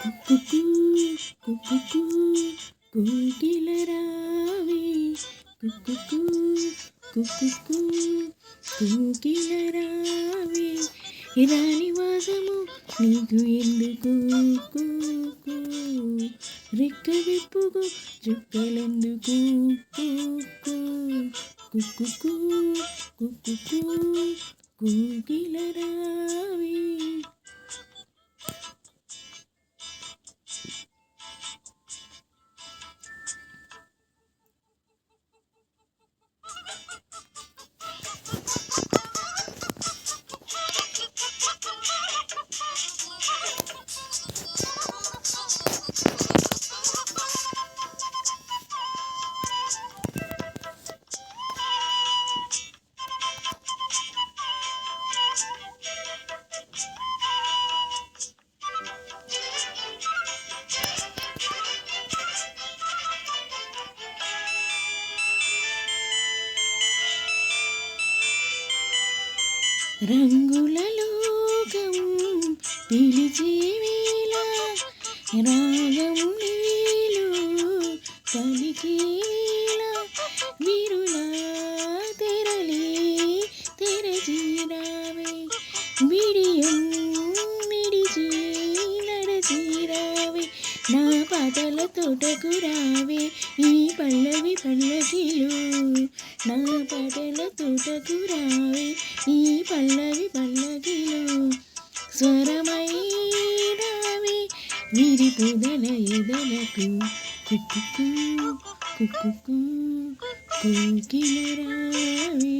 కుక్కుకు కుక్కుకు కోకిల రావే కుక్కుకు కుక్కుకు కోకిల రావే రాణి వాసము నీకు ఎందుకు రెక్క విప్పుకు చుక్కలెందుకు కుక్కుకు కుక్కుకు కోకిల రావే. రంగుల లోకం పిలిచే వేళ రాగం నీలో పలికే వేళ విరులా తెరలే తెరచీరావే బిడియం మిడిచి నడచీరావే నా పాటల తోటకు రావే ఈ పల్లవి పల్లకిలో నా పాటల తోటకు రావే ఈ పల్లవి పల్లకిలో స్వరమై రావే విరిపుదల ఎదలకు కుక్కుకు కుక్కుకు కోకిల రావే.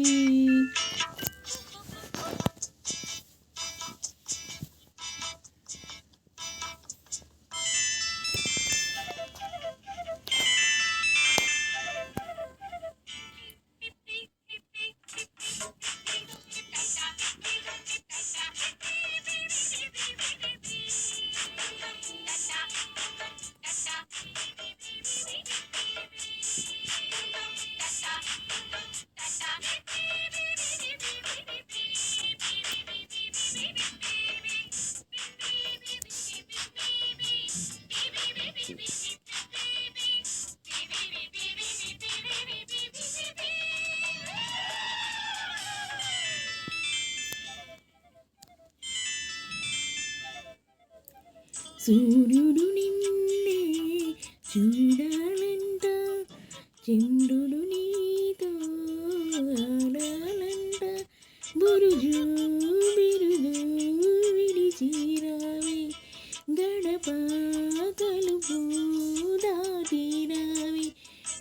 సూర్యుడు నిన్నే చూడాలంట చంద్రుడు నీతో ఆడాలంట బురుజు బిరుదు విడిచిరావే గడప తలుపు దాటిరావే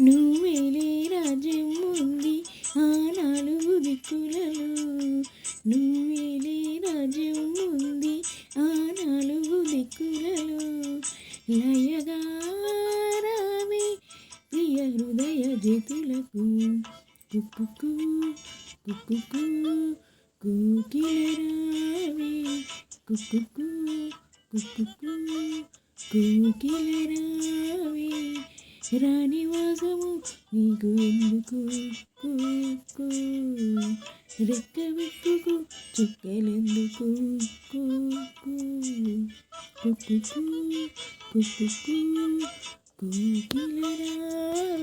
నువ్వేలే రాజ్యం ఉంది ఆ నాలుగు దిక్కులలో నువ్వేలే రాజ్యం ఉంది ఆ నాలుగు దిక్కులలో లయగారావే ప్రియ హృదయ జతులకు కుక్కుకు కుక్కుకు కోకిల రావే కుక్కుకు కుక్కుకు కోకిల రావే రాణి వాసము నీకు ఎందుకు రెక్క విప్పుకు చుక్కలెందుకు కుక్కుకు కుక్కుకు కోకిల రావే.